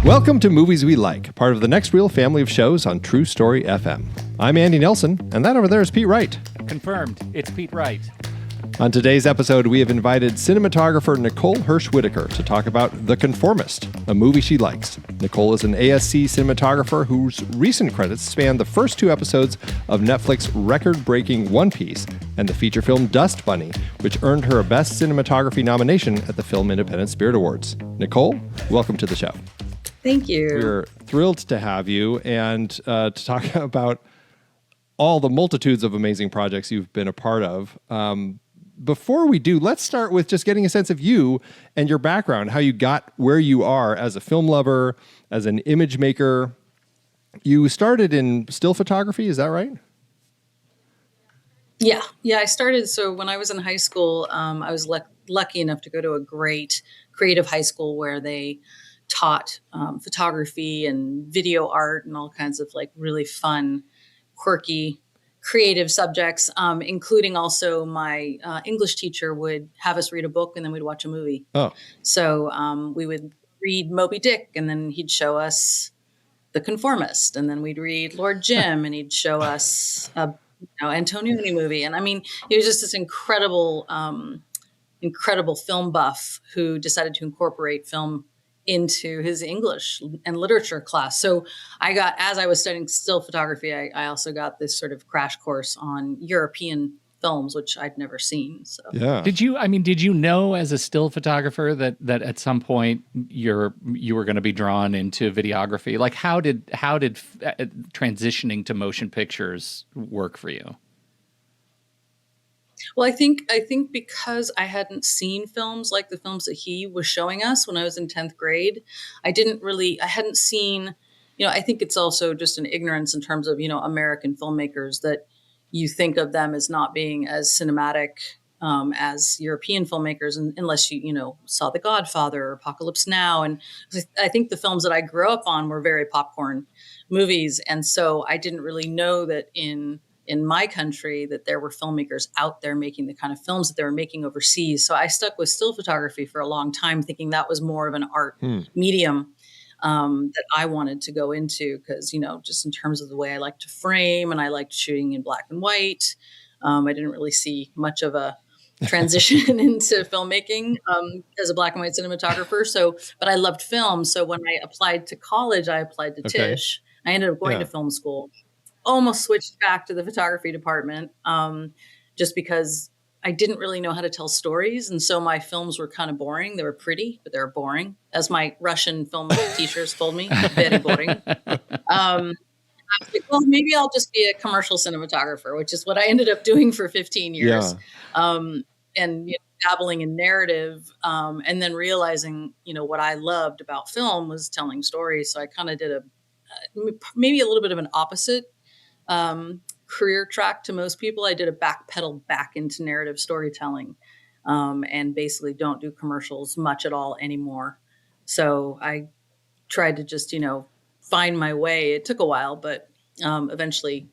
Welcome to Movies We Like, part of the Next Reel family of shows on True Story FM. I'm Andy Nelson, and that over there is Pete Wright. Confirmed. It's Pete Wright. On today's episode, we have invited cinematographer Nicole Hirsch Whitaker to talk about The Conformist, a movie she likes. Nicole is an ASC cinematographer whose recent credits span the first two episodes of Netflix record-breaking One Piece and the feature film Dust Bunny, which earned her a Best Cinematography nomination at the Film Independent Spirit Awards. Nicole, welcome to the show. Thank you. We're thrilled to have you and to talk about all the multitudes of amazing projects you've been a part of. Before we do, let's start with just getting a sense of you and your background, how you got where you are as a film lover, as an image maker. You started in still photography, is that right? Yeah. I started, so when I was in high school, I was lucky enough to go to a great creative high school where they taught photography and video art and all kinds of like really fun, quirky, creative subjects, including also my English teacher would have us read a book and then we'd watch a movie. Oh. So we would read Moby Dick and then he'd show us The Conformist, and then we'd read Lord Jim and he'd show us a Antonioni movie. And I mean, he was just this incredible film buff who decided to incorporate film into his English and literature class. So as I was studying still photography, I also got this sort of crash course on European films, which I'd never seen. So Yeah. Did you know as a still photographer that at some point you were going to be drawn into videography? Like how did transitioning to motion pictures work for you? Well, I think because I hadn't seen films like the films that he was showing us when I was in 10th grade, I hadn't seen, I think it's also just an ignorance in terms of, American filmmakers, that you think of them as not being as cinematic as European filmmakers, unless you saw The Godfather or Apocalypse Now. And I think the films that I grew up on were very popcorn movies. And so I didn't really know that in my country that there were filmmakers out there making the kind of films that they were making overseas. So I stuck with still photography for a long time, thinking that was more of an art medium that I wanted to go into because, just in terms of the way I like to frame and I liked shooting in black and white. I didn't really see much of a transition into filmmaking as a black and white cinematographer. But I loved film. So when I applied to college, I applied to Tisch. I ended up going to film school. Almost switched back to the photography department just because I didn't really know how to tell stories. And so my films were kind of boring. They were pretty, but they were boring. As my Russian film teachers told me, very boring. I was like, well, maybe I'll just be a commercial cinematographer, which is what I ended up doing for 15 years. And dabbling in narrative and then realizing, what I loved about film was telling stories. So I kind of did maybe a little bit of an opposite career track to most people. I did a backpedal back into narrative storytelling and basically don't do commercials much at all anymore. So I tried to just, find my way. It took a while, but eventually,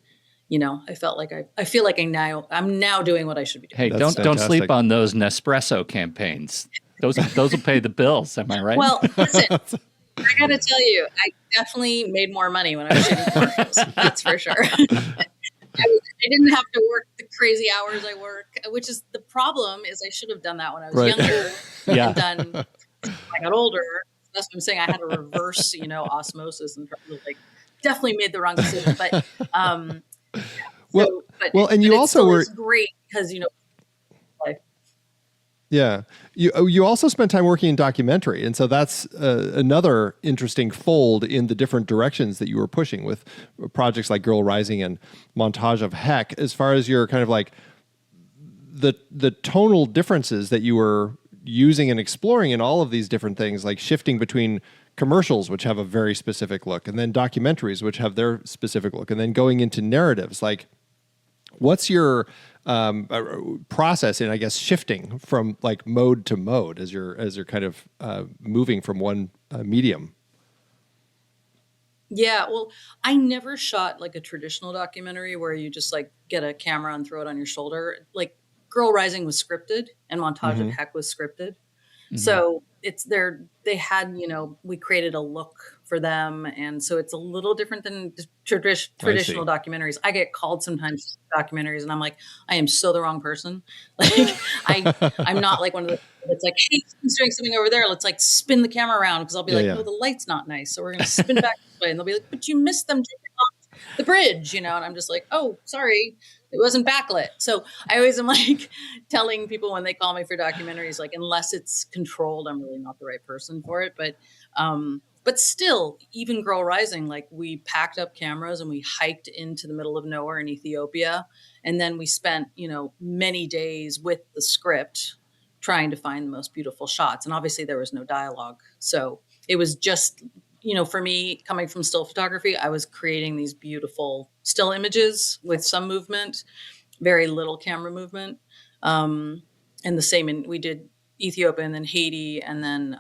I felt like I feel like I'm now doing what I should be doing. Hey, don't sleep on those Nespresso campaigns. Those will pay the bills. Am I right? Well, listen. I got to tell you, I definitely made more money when I was shooting commercials. That's for sure. I didn't have to work the crazy hours I work, which is the problem. Is I should have done that when I was younger. And done. I got older. That's what I'm saying. I had a reverse, osmosis in terms of definitely made the wrong decision. But and you also were great because Yeah. You also spent time working in documentary. And so that's another interesting fold in the different directions that you were pushing with projects like Girl Rising and Montage of Heck, as far as your kind of like the tonal differences that you were using and exploring in all of these different things, like shifting between commercials, which have a very specific look, and then documentaries, which have their specific look, and then going into narratives. Like, what's your process in, I guess, shifting from like mode to mode as you're kind of moving from one medium? Yeah, well, I never shot like a traditional documentary where you just like get a camera and throw it on your shoulder. Like Girl Rising was scripted and Montage of Heck was scripted. So it's there. They had, we created a look for them. And so it's a little different than traditional documentaries. I get called sometimes documentaries and I'm like, I am so the wrong person. Like I'm not like one of the, it's like, hey, someone's doing something over there. Let's like spin the camera around. Cause I'll be like, no, the light's not nice. So we're going to spin back this way. And they'll be like, but you missed them taking off the bridge, and I'm just like, oh, sorry. It wasn't backlit. So I always am like telling people when they call me for documentaries, like, unless it's controlled, I'm really not the right person for it. But still, even Girl Rising, like we packed up cameras and we hiked into the middle of nowhere in Ethiopia. And then we spent, many days with the script trying to find the most beautiful shots. And obviously there was no dialogue. So it was just, for me, coming from still photography, I was creating these beautiful still images with some movement, very little camera movement. And the same, we did Ethiopia and then Haiti and then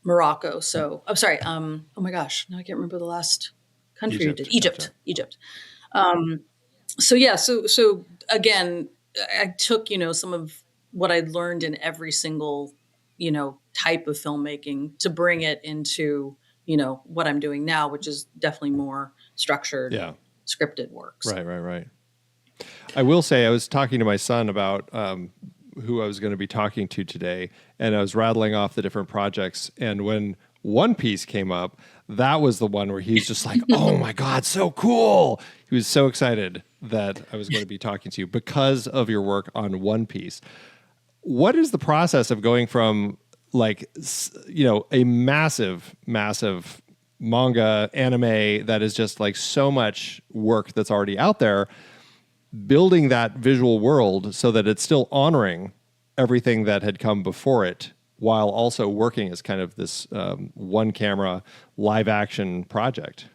Morocco. So I'm sorry. Oh my gosh. Now I can't remember the last country we did. Egypt. So yeah. So again, I took, some of what I'd learned in every single, type of filmmaking to bring it into, what I'm doing now, which is definitely more structured, scripted works. Right. I will say I was talking to my son about who I was going to be talking to today, and I was rattling off the different projects. And when One Piece came up, that was the one where he's just like, oh my God, so cool. He was so excited that I was going to be talking to you because of your work on One Piece. What is the process of going from like, a massive manga anime that is just like so much work that's already out there, building that visual world so that it's still honoring everything that had come before it, while also working as kind of this one camera live action project?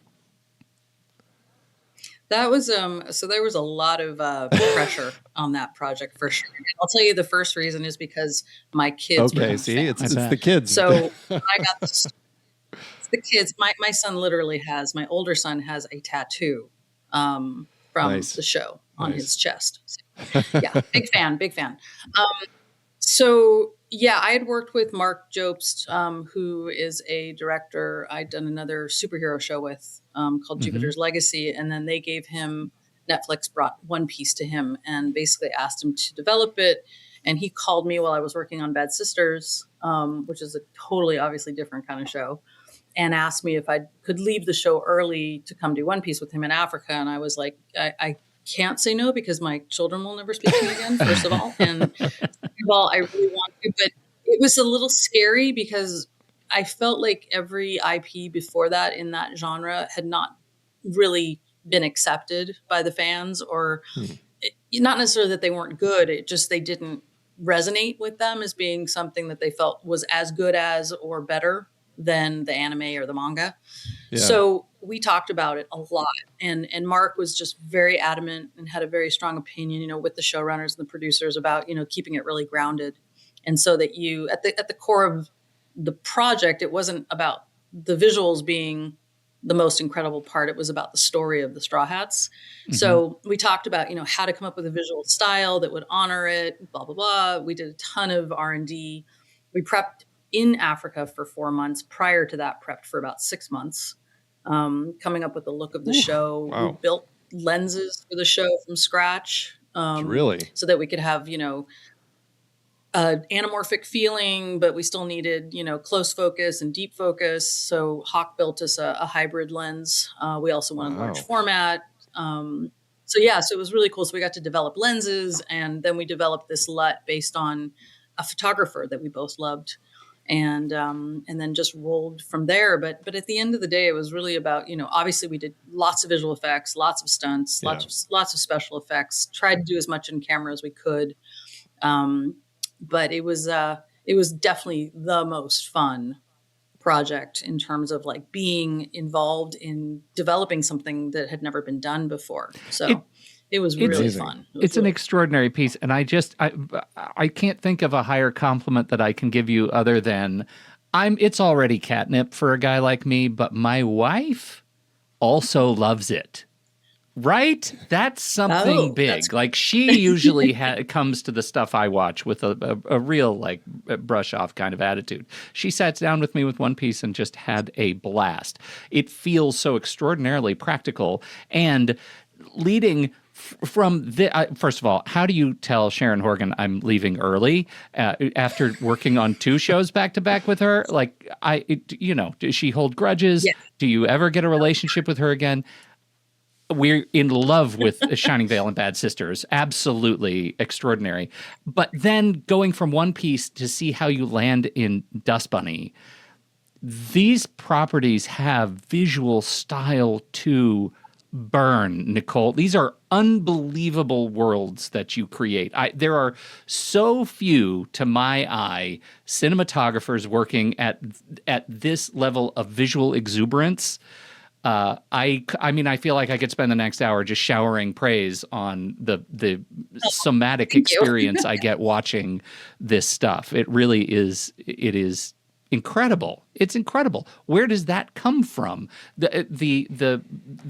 That was so there was a lot of pressure on that project for sure. I'll tell you the first reason is because my kids. Okay, see, it's the kids. So I got this. It's the kids. My son literally has. My older son has a tattoo from the show on his chest. So, yeah, big fan. So yeah, I had worked with Mark Jobst, who is a director I'd done another superhero show with called Jupiter's Legacy. And then they gave him, Netflix brought One Piece to him and basically asked him to develop it. And he called me while I was working on Bad Sisters, which is a totally obviously different kind of show, and asked me if I could leave the show early to come do One Piece with him in Africa. And I was like, I can't say no because my children will never speak to me again, first of all. And well, I really want to, but it was a little scary because I felt like every IP before that in that genre had not really been accepted by the fans, or not necessarily that they weren't good. It just, they didn't resonate with them as being something that they felt was as good as or better than the anime or the manga. Yeah. So we talked about it a lot, and Mark was just very adamant and had a very strong opinion, with the showrunners and the producers about, keeping it really grounded. And so that you, at the core of the project, it wasn't about the visuals being the most incredible part. It was about the story of the Straw Hats. Mm-hmm. So we talked about, how to come up with a visual style that would honor it, blah, blah, blah. We did a ton of R&D. We prepped in Africa for 4 months. Prior to that, prepped for about 6 months, coming up with the look of the show. Wow. We built lenses for the show from scratch. Really? So that we could have, anamorphic feeling, but we still needed, close focus and deep focus. So Hawk built us a hybrid lens. We also wanted large format. So it was really cool. So we got to develop lenses, and then we developed this LUT based on a photographer that we both loved. And then just rolled from there. But at the end of the day, it was really about, obviously we did lots of visual effects, lots of stunts, lots of special effects, tried to do as much in camera as we could. But it was definitely the most fun project in terms of like being involved in developing something that had never been done before. So it was really fun. It's an extraordinary piece. And I can't think of a higher compliment that I can give you other than it's already catnip for a guy like me, but my wife also loves it. Right? That's something Oh, big. that's Like she usually comes to the stuff I watch with a real like brush off kind of attitude. She sat down with me with One Piece and just had a blast. It feels so extraordinarily practical and leading from the first of all, how do you tell Sharon Horgan I'm leaving early after working on 2 shows back to back with her? Like does she hold grudges? yeah. Do you ever get a relationship with her again? We're in love with Shining Vale and Bad Sisters. Absolutely extraordinary. But then going from One Piece to see how you land in Dust Bunny, these properties have visual style to burn, Nicole. These are unbelievable worlds that you create. There are so few, to my eye, cinematographers working at this level of visual exuberance. I mean, I feel like I could spend the next hour just showering praise on the somatic Thank you. experience I get watching this stuff. It really is. It is incredible. It's incredible. Where does that come from? The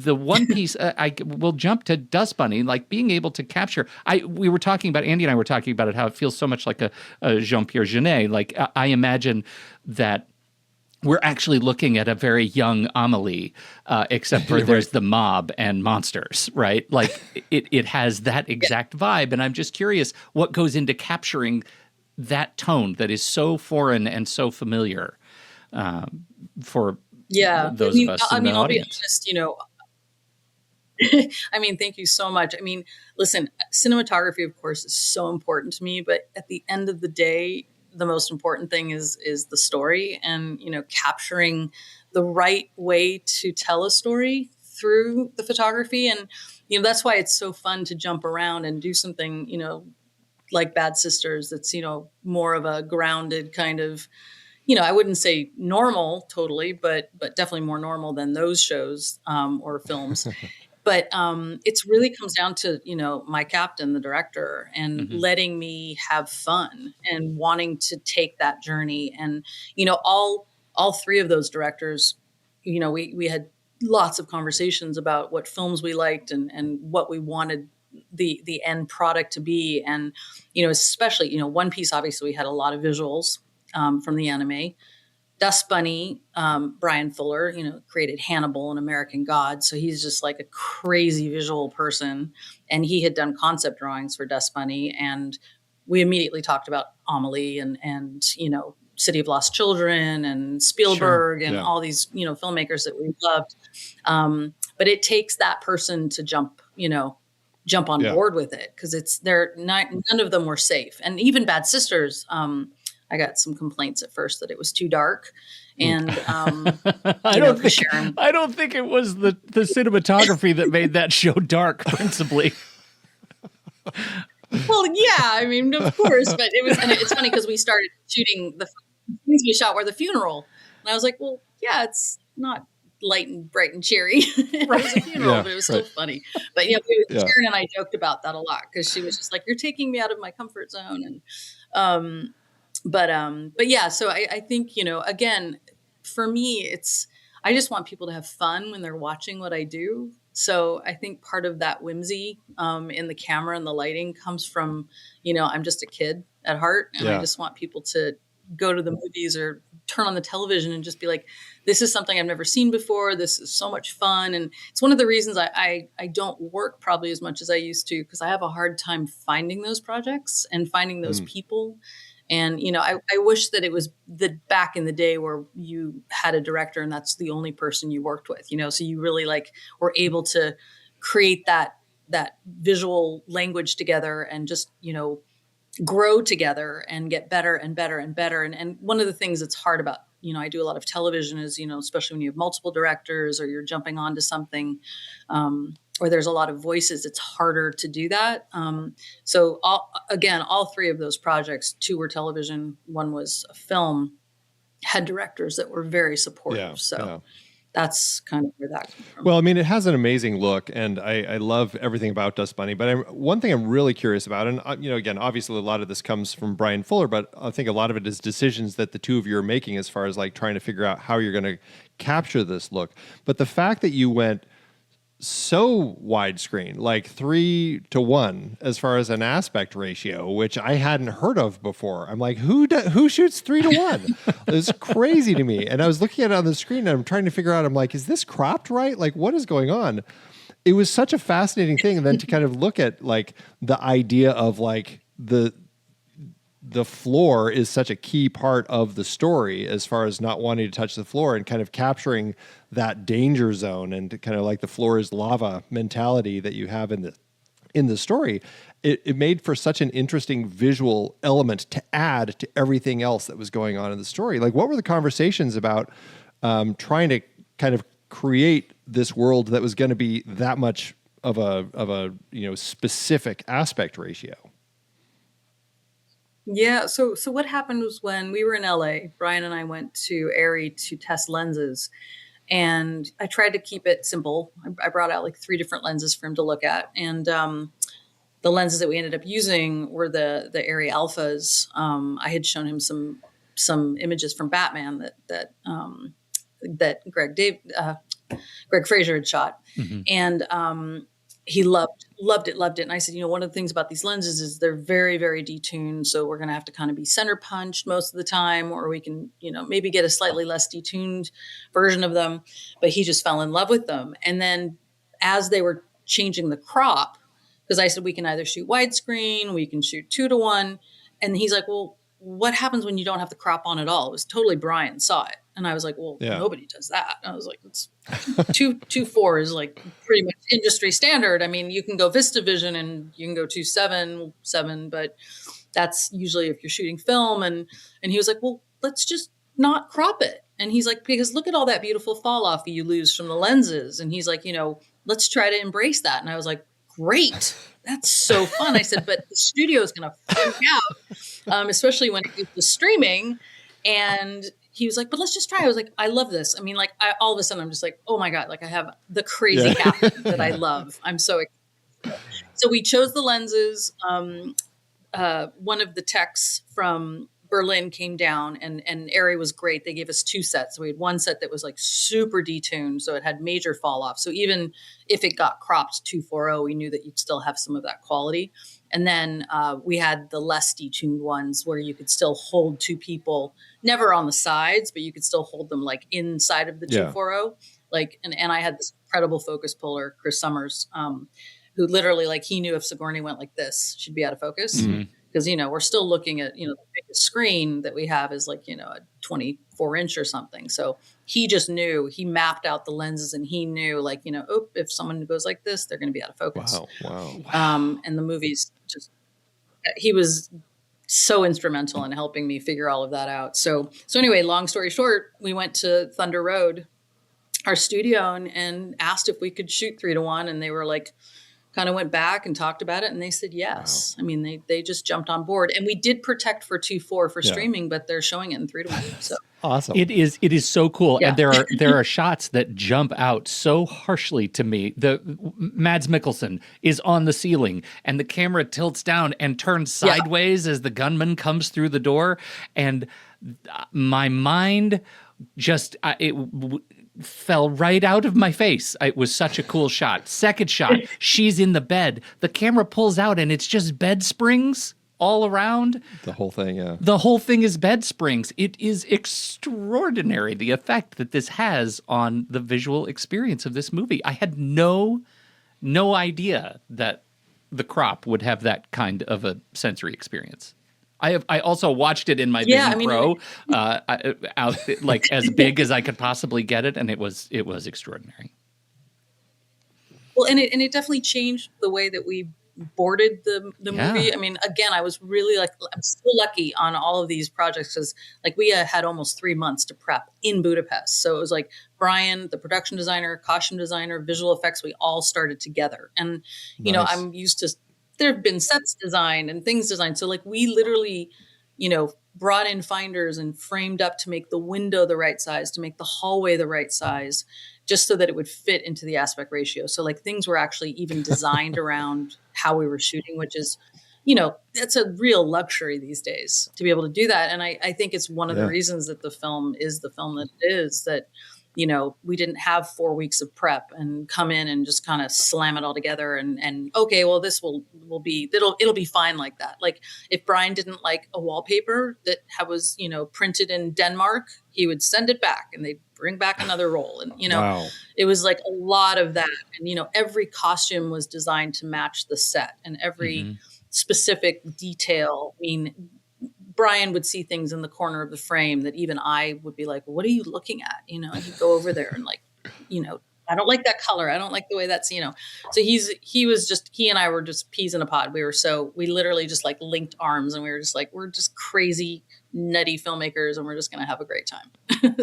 One Piece. I will jump to Dust Bunny, like being able to capture. We were talking about Andy and I were talking about it, how it feels so much like a Jean-Pierre Jeunet. Like I imagine that we're actually looking at a very young Amelie, except for there's the mob and monsters, right? Like it has that exact vibe. And I'm just curious what goes into capturing that tone that is so foreign and so familiar for those of us in the I'll be audience. honest, I mean, thank you so much. I mean, listen, cinematography, of course, is so important to me, but at the end of the day, the most important thing is the story and, capturing the right way to tell a story through the photography. And, that's why it's so fun to jump around and do something, like Bad Sisters. That's, more of a grounded kind of, I wouldn't say normal totally, but definitely more normal than those shows or films. But it's really comes down to, my captain, the director, and letting me have fun and wanting to take that journey. And, all 3 of those directors, we had lots of conversations about what films we liked and what we wanted the end product to be. And, especially, One Piece, obviously we had a lot of visuals from the anime. Dust Bunny, Brian Fuller, created Hannibal and American God. So he's just like a crazy visual person. And he had done concept drawings for Dust Bunny. And we immediately talked about Amelie and City of Lost Children and Spielberg and all these, filmmakers that we loved. But it takes that person to jump on board with it, because none of them were safe. And even Bad Sisters, I got some complaints at first that it was too dark, and I don't think it was the cinematography that made that show dark principally. Well, yeah, I mean, of course, but it was. And it's funny because we started shooting the things we shot were the funeral, and I was like, well, yeah, it's not light and bright and cheery. It was a funeral, but it was still funny. But Sharon and I joked about that a lot, because she was just like, "You're taking me out of my comfort zone," and. But yeah, so I think, again, for me, I just want people to have fun when they're watching what I do. So I think part of that whimsy in the camera and the lighting comes from, I'm just a kid at heart, and I just want people to go to the movies or turn on the television and just be like, this is something I've never seen before. This is so much fun. And it's one of the reasons I don't work probably as much as I used to, because I have a hard time finding those projects and finding those people. And, I wish that it was back in the day where you had a director and that's the only person you worked with, so you really were able to create that visual language together and just, grow together and get better and better and better. And one of the things that's hard about, I do a lot of television is, especially when you have multiple directors or you're jumping onto something, or there's a lot of voices, it's harder to do that. So all 3 of those projects, 2 were television, 1 was a film, had directors that were very supportive. That's kind of where that comes from. Well, I mean, it has an amazing look, and I love everything about Dust Bunny. But one thing I'm really curious about, and again, obviously a lot of this comes from Brian Fuller, but I think a lot of it is decisions that the 2 of you are making as far as trying to figure out how you're going to capture this look. But the fact that you went so widescreen, like 3-1 as far as an aspect ratio, which I hadn't heard of before. I'm like, who shoots 3-1? It's crazy to me. And I was looking at it on the screen and I'm trying to figure out, I'm like, is this cropped right? Like, what is going on? It was such a fascinating thing. And then to kind of look at like the idea of like the floor is such a key part of the story as far as not wanting to touch the floor and kind of capturing that danger zone and kind of like the floor is lava mentality that you have in the story. It made for such an interesting visual element to add to everything else that was going on in the story. Like, what were the conversations about trying to kind of create this world that was going to be that much of a specific aspect ratio? Yeah. So what happened was when we were in LA, Brian and I went to Arri to test lenses, and I tried to keep it simple. I brought out like 3 different lenses for him to look at, and the lenses that we ended up using were the Arri Alphas. I had shown him some images from Batman that Greg Fraser had shot, and he loved it. And I said, one of the things about these lenses is they're very, very detuned. So we're going to have to kind of be center punched most of the time, or we can, maybe get a slightly less detuned version of them. But he just fell in love with them. And then as they were changing the crop, because I said, we can either shoot widescreen, we can shoot 2-1. And he's like, well, what happens when you don't have the crop on at all? It was totally Brian saw it. And I was like, well, nobody does that. I was like, it's 2.4 is like pretty much industry standard. I mean, you can go VistaVision and you can go 2.7, but that's usually if you're shooting film. And he was like, well, let's just not crop it. And he's like, because look at all that beautiful fall off you lose from the lenses. And he's like, let's try to embrace that. And I was like, great. That's so fun. I said, but the studio is going to freak out, especially when it gets to streaming. And he was like, but let's just try. I was like, I love this. I mean, like, all of a sudden I'm just like, oh my God, like I have the crazy captain that I love. I'm so excited. So we chose the lenses. One of the techs from Berlin came down and Arri was great. They gave us 2 sets. So we had one set that was like super detuned. So it had major fall off. So even if it got cropped 2.40, we knew that you'd still have some of that quality. And then we had the less detuned ones where you could still hold 2 people, never on the sides, but you could still hold them like inside of the 2.40. Like, and I had this incredible focus puller, Chris Summers, who literally, like, he knew if Sigourney went like this, she'd be out of focus. Because, we're still looking at, the biggest screen that we have is like, a 24-inch or something. So he just knew, he mapped out the lenses and he knew like, if someone goes like this, they're going to be out of focus. Wow. And the movies he was so instrumental in helping me figure all of that out. So anyway, long story short, we went to Thunder Road, our studio, and asked if we could shoot 3-1. And they were like, kind of went back and talked about it, and they said yes. Wow. I mean, they just jumped on board, and we did protect for 2.4 for streaming, but they're showing it in 3-1. So awesome! It is so cool, and there are shots that jump out so harshly to me. The Mads Mikkelsen is on the ceiling, and the camera tilts down and turns sideways as the gunman comes through the door, and my mind just fell right out of my face. It was such a cool shot. Second shot, she's in the bed. The camera pulls out and it's just bed springs all around. The whole thing, yeah. The whole thing is bed springs. It is extraordinary, the effect that this has on the visual experience of this movie. I had no idea that the crop would have that kind of a sensory experience. I also watched it in my Vision Pro, out like as big as I could possibly get it, and it was extraordinary. Well, and it definitely changed the way that we boarded the movie. I mean, again, I was really like, I'm so lucky on all of these projects because like we had almost 3 months to prep in Budapest. So it was like Brian, the production designer, costume designer, visual effects, we all started together. And, I'm used to, there have been sets designed and things designed. So like we literally, brought in finders and framed up to make the window the right size, to make the hallway the right size, just so that it would fit into the aspect ratio. So like things were actually even designed around how we were shooting, which is, that's a real luxury these days to be able to do that. And I think it's one of the reasons that the film is the film that it is, that, we didn't have 4 weeks of prep and come in and just kind of slam it all together and okay, well, this will be, it'll be fine like that. Like if Brian didn't like a wallpaper that was, printed in Denmark, he would send it back and they'd bring back another roll. And, Wow. it was like a lot of that. And, every costume was designed to match the set and every specific detail. I mean, Brian would see things in the corner of the frame that even I would be like, what are you looking at? And he'd go over there and like, I don't like that color. I don't like the way that's, so he and I were just peas in a pod. We literally just like linked arms and we were just like, we're just crazy, nutty filmmakers and we're just going to have a great time.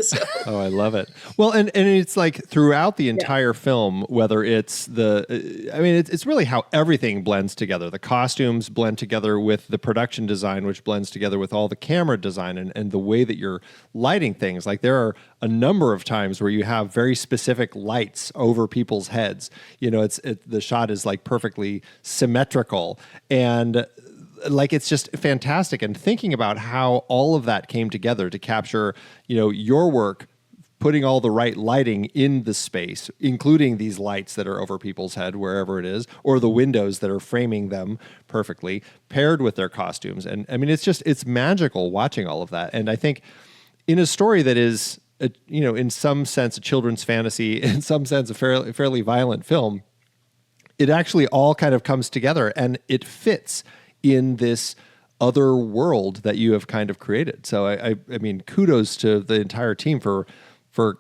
So. Oh, I love it. Well, and it's like throughout the entire film, whether it's it's really how everything blends together. The costumes blend together with the production design, which blends together with all the camera design and the way that you're lighting things. Like there are a number of times where you have very specific lights over people's heads. The shot is like perfectly symmetrical and like it's just fantastic. And thinking about how all of that came together to capture, your work, putting all the right lighting in the space, including these lights that are over people's head, wherever it is, or the windows that are framing them perfectly, paired with their costumes. And I mean, it's magical watching all of that. And I think in a story that is, in some sense, a children's fantasy, in some sense, a fairly violent film, it actually all kind of comes together and it fits in this other world that you have kind of created. So I mean, kudos to the entire team for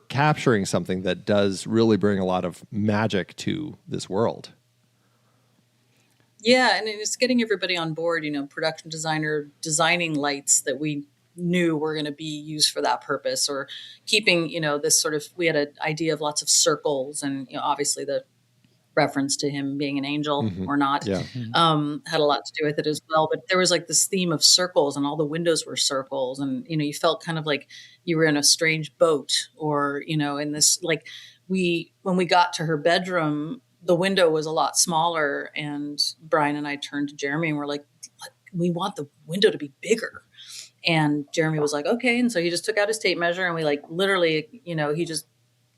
capturing something that does really bring a lot of magic to this world. Yeah, and it's getting everybody on board, production designer designing lights that we knew were going to be used for that purpose, or keeping, this sort of, we had an idea of lots of circles and, obviously the reference to him being an angel or not, had a lot to do with it as well. But there was like this theme of circles and all the windows were circles. And, you felt kind of like you were in a strange boat or, in this, like when we got to her bedroom, the window was a lot smaller and Brian and I turned to Jeremy and we're like, we want the window to be bigger. And Jeremy was like, okay. And so he just took out his tape measure and we like literally, he just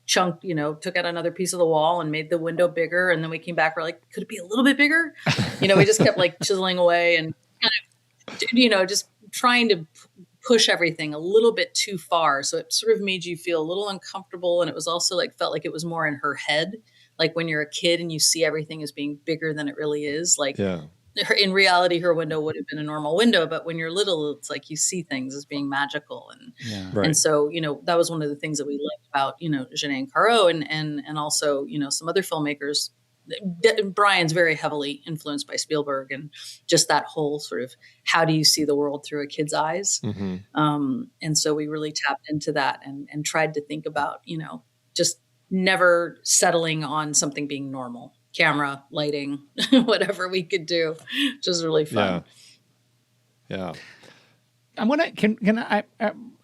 chunked, took out another piece of the wall and made the window bigger. And then we came back, we're like, could it be a little bit bigger? We just kept like chiseling away and kind of, just trying to push everything a little bit too far. So it sort of made you feel a little uncomfortable. And it was also like, felt like it was more in her head. Like when you're a kid and you see everything as being bigger than it really is. Like in reality, her window would have been a normal window, but when you're little, it's like you see things as being magical. And and so, that was one of the things that we liked about, Janae and Caro and also, some other filmmakers. Brian's very heavily influenced by Spielberg and just that whole sort of, how do you see the world through a kid's eyes? And so we really tapped into that and tried to think about, just never settling on something being normal. Camera, lighting, whatever we could do, which was really fun. Yeah. I want to.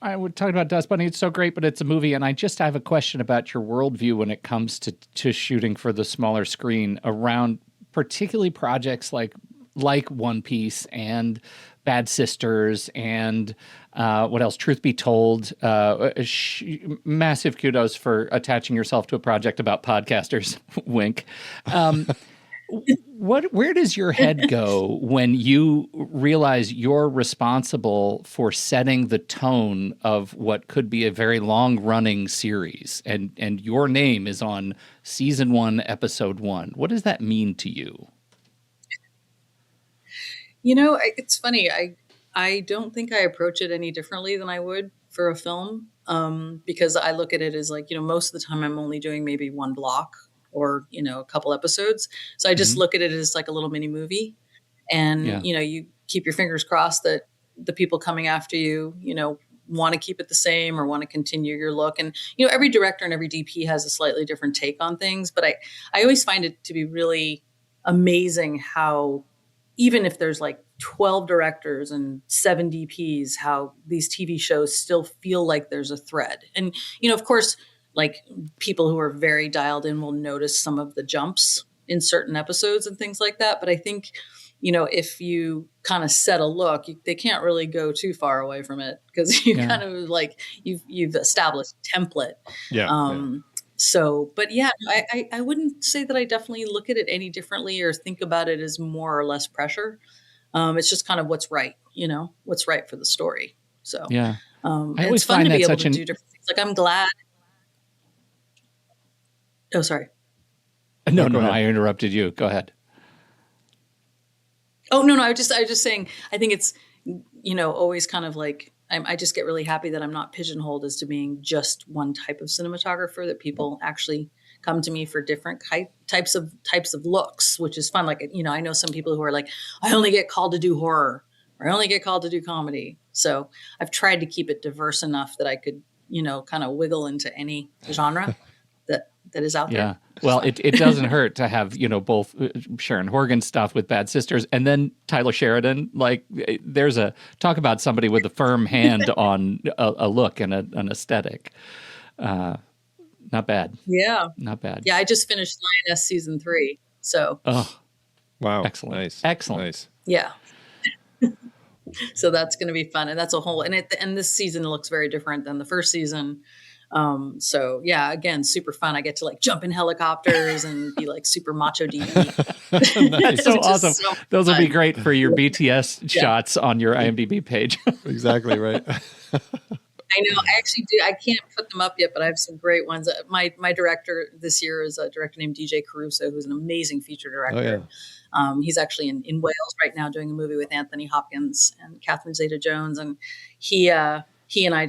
I would talk about Dust Bunny. It's so great, but it's a movie, and I have a question about your worldview when it comes to shooting for the smaller screen around particularly projects like One Piece and Bad Sisters and what else? Truth Be Told. Massive kudos for attaching yourself to a project about podcasters. Wink. Where does your head go when you realize you're responsible for setting the tone of what could be a very long-running series, and your name is on season 1, episode 1? What does that mean to you? It's funny. I don't think I approach it any differently than I would for a film, because I look at it as like, most of the time I'm only doing maybe one block or, a couple episodes. So I just look at it as like a little mini movie. And, you keep your fingers crossed that the people coming after you, want to keep it the same or want to continue your look. And, every director and every DP has a slightly different take on things. But I always find it to be really amazing how, even if there's like 12 directors and 7 DPs, how these TV shows still feel like there's a thread. And, of course, like people who are very dialed in will notice some of the jumps in certain episodes and things like that. But I think, if you kind of set a look, they can't really go too far away from it because you kind of like you've established a template. So, but yeah, I wouldn't say that I definitely look at it any differently or think about it as more or less pressure. It's just kind of what's right, what's right for the story. So I always it's fun find to that be able such to do different things. Like I'm glad. Oh, sorry. No, I interrupted you. Go ahead. Oh, no, I was just saying, I think it's, always kind of like, I just get really happy that I'm not pigeonholed as to being just one type of cinematographer, that people actually come to me for different types of looks, which is fun. Like, I know some people who are like, I only get called to do horror or I only get called to do comedy. So I've tried to keep it diverse enough that I could, kind of wiggle into any genre that is out there. Well, it doesn't hurt to have, both Sharon Horgan stuff with Bad Sisters and then Tyler Sheridan. Like there's talk about somebody with a firm hand on a look and an aesthetic. Not bad. Yeah. Not bad. Yeah. I just finished Lioness season 3. So. Oh, wow. Excellent. Nice. Excellent. Nice. Yeah. So that's going to be fun. And that's a whole, and this season looks very different than the first season. So yeah, again, super fun. I get to like jump in helicopters and be like super macho DD. That's so awesome. So those will be great for your BTS shots on your IMDb page. Exactly right. I know. I actually do. I can't put them up yet, but I have some great ones. My director this year is a director named DJ Caruso, who's an amazing feature director. Oh, yeah. He's actually in Wales right now doing a movie with Anthony Hopkins and Catherine Zeta-Jones, and he and I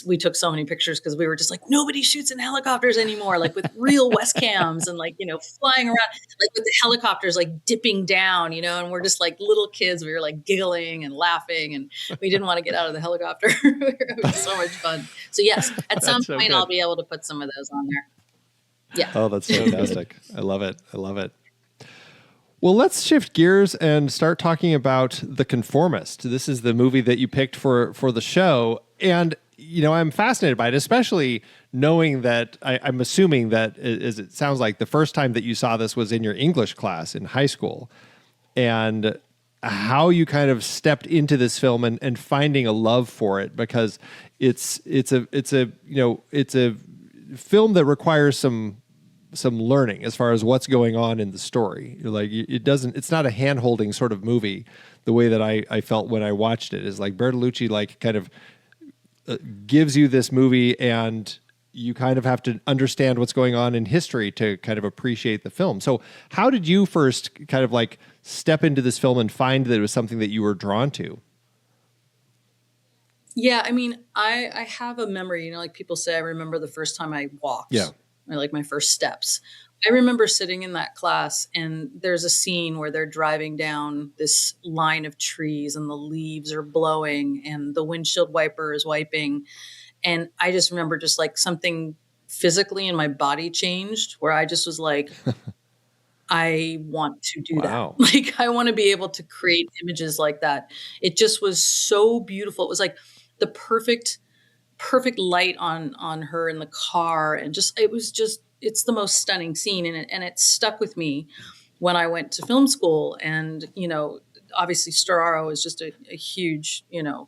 we took so many pictures because we were just like, nobody shoots in helicopters anymore, like with real West cams and like, flying around, like with the helicopters, like dipping down, and we're just like little kids. We were like giggling and laughing and we didn't want to get out of the helicopter. It was so much fun. So yes, at some point I'll be able to put some of those on there. Yeah. Oh, that's fantastic. I love it. Well, let's shift gears and start talking about The Conformist. This is the movie that you picked for the show. And, I'm fascinated by it, especially knowing that I'm assuming that, as it sounds like, the first time that you saw this was in your English class in high school. And how you kind of stepped into this film and finding a love for it, because it's a film that requires some learning as far as what's going on in the story. Like it's not a hand-holding sort of movie the way that I felt when I watched it. Is like Bertolucci like kind of gives you this movie and you kind of have to understand what's going on in history to kind of appreciate the film. So how did you first kind of like step into this film and find that it was something that you were drawn to? Yeah, I mean, I have a memory, like people say, I remember the first time I walked. Yeah. Or like my first steps. I remember sitting in that class and there's a scene where they're driving down this line of trees and the leaves are blowing and the windshield wiper is wiping. And I just remember just like something physically in my body changed where I just was like, I want to do that. Like I want to be able to create images like that. It just was so beautiful. It was like the perfect light on her in the car. And it's the most stunning scene. And it stuck with me when I went to film school. And, obviously Storaro is just a huge,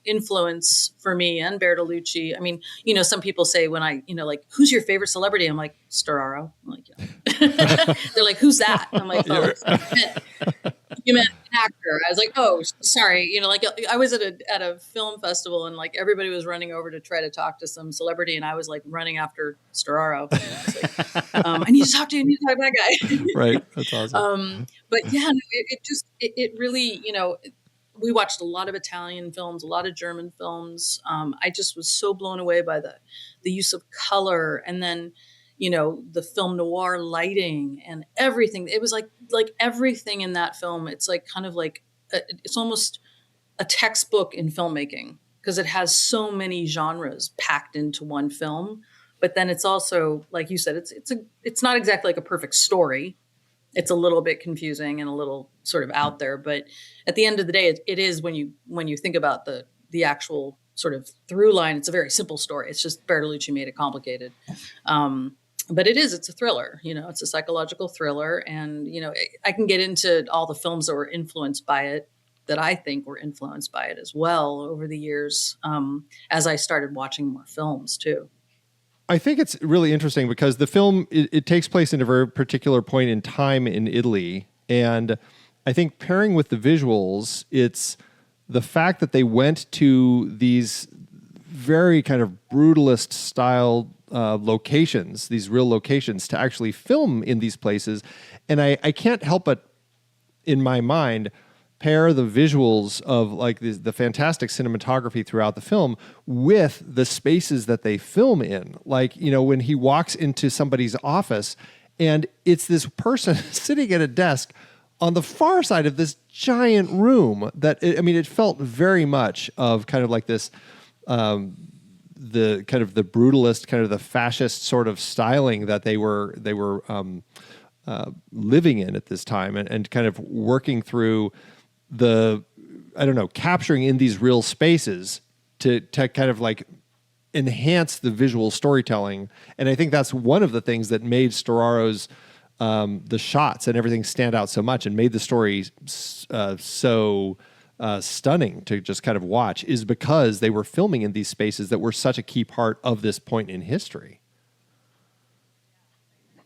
influence for me and Bertolucci. I mean, some people say when I, like, who's your favorite celebrity? I'm like, Storaro. I'm like, yeah. They're like, who's that? I'm like, oh, you meant an actor. I was like, oh, sorry. Like I was at a film festival and like everybody was running over to try to talk to some celebrity. And I was like running after Storaro. I was like, I need to talk to you. I need to talk to that guy. Right. That's awesome. But yeah, it really, we watched a lot of Italian films, a lot of German films. I just was so blown away by the use of color and then, the film noir lighting and everything. It was like everything in that film. It's like kind of like, it's almost a textbook in filmmaking because it has so many genres packed into one film. But then it's also, like you said, it's not exactly like a perfect story. It's a little bit confusing and a little sort of out there, but at the end of the day, it is when you think about the actual sort of through line, it's a very simple story. It's just Bertolucci made it complicated. but it's a thriller, it's a psychological thriller. And, I can get into all the films that were influenced by it, that I think were influenced by it as well over the years, as I started watching more films too. I think it's really interesting because the film, it takes place in a very particular point in time in Italy. And I think pairing with the visuals, it's the fact that they went to these very kind of brutalist style locations, these real locations, to actually film in these places. And I can't help but, in my mind, pair the visuals of like the fantastic cinematography throughout the film with the spaces that they film in. Like, when he walks into somebody's office and it's this person sitting at a desk on the far side of this giant room it felt very much of kind of like this, the kind of the brutalist, kind of the fascist sort of styling that they were living in at this time, and kind of working through capturing in these real spaces to kind of like enhance the visual storytelling. And I think that's one of the things that made Storaro's the shots and everything stand out so much and made the story so stunning to just kind of watch, is because they were filming in these spaces that were such a key part of this point in history.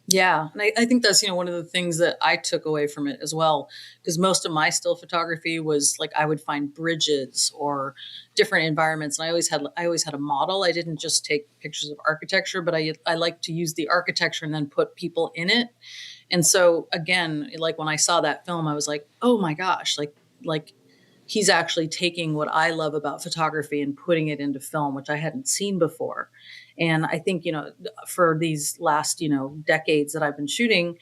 Yeah. And I think that's, one of the things that I took away from it as well, because most of my still photography was like, I would find bridges or different environments. And I always had a model. I didn't just take pictures of architecture, but I like to use the architecture and then put people in it. And so again, like when I saw that film, I was like, oh my gosh, like he's actually taking what I love about photography and putting it into film, which I hadn't seen before. And I think, for these last, decades that I've been shooting,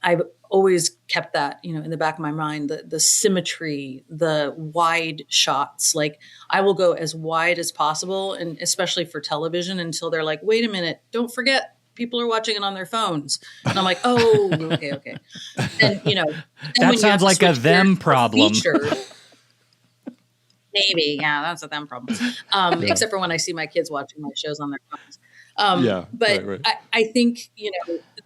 I've always kept that, in the back of my mind, the symmetry, the wide shots. Like I will go as wide as possible, and especially for television, until they're like, wait a minute, don't forget, people are watching it on their phones. And I'm like, oh, okay. And, that sounds like a them problem. Maybe, yeah, that's a them problem. Except for when I see my kids watching my shows on their phones. But right. I think,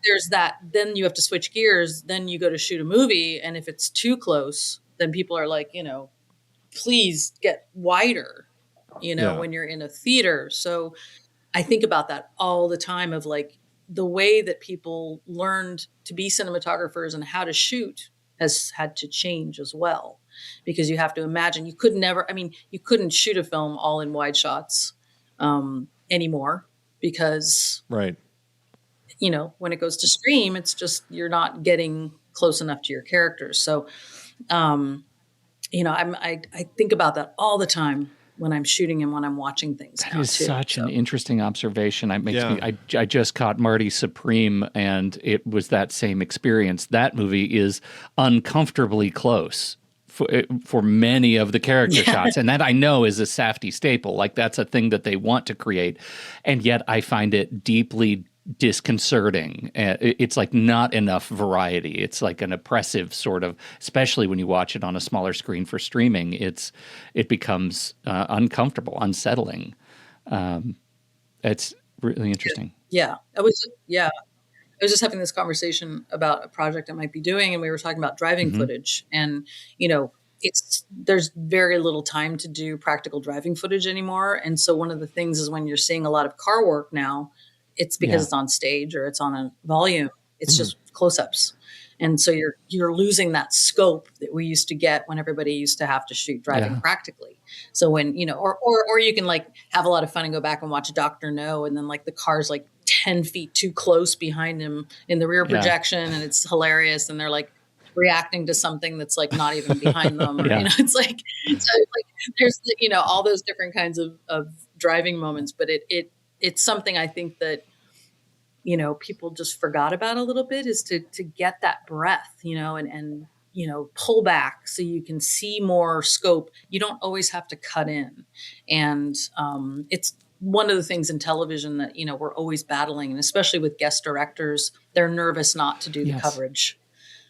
there's that. Then you have to switch gears. Then you go to shoot a movie. And if it's too close, then people are like, please get wider, when you're in a theater. So I think about that all the time, of like the way that people learned to be cinematographers and how to shoot has had to change as well. Because you have to imagine you couldn't shoot a film all in wide shots anymore, because, right. When it goes to stream, it's just, you're not getting close enough to your characters. So, I think about that all the time when I'm shooting and when I'm watching things. That is such an interesting observation. It makes me. I just caught Marty Supreme, and it was that same experience. That movie is uncomfortably close for many of the character shots. And that I know is a Safdie staple. Like that's a thing that they want to create. And yet I find it deeply disconcerting. It's like not enough variety. It's like an oppressive sort of, especially when you watch it on a smaller screen for streaming, it becomes uncomfortable, unsettling. It's really interesting. Yeah. I was just having this conversation about a project I might be doing, and we were talking about driving footage. And, there's very little time to do practical driving footage anymore. And so one of the things is, when you're seeing a lot of car work now, it's because it's on stage or it's on a volume. It's just close-ups. And so you're losing that scope that we used to get when everybody used to have to shoot driving practically. So when, or you can like have a lot of fun and go back and watch Dr. No, and then like the car's like 10 feet too close behind him in the rear projection, and it's hilarious. And they're like reacting to something that's like not even behind them. Or, it's like, there's, all those different kinds of driving moments, but it's something I think that, people just forgot about a little bit, is to get that breath, and pull back so you can see more scope. You don't always have to cut in. And it's one of the things in television that, we're always battling, and especially with guest directors, they're nervous not to do the coverage.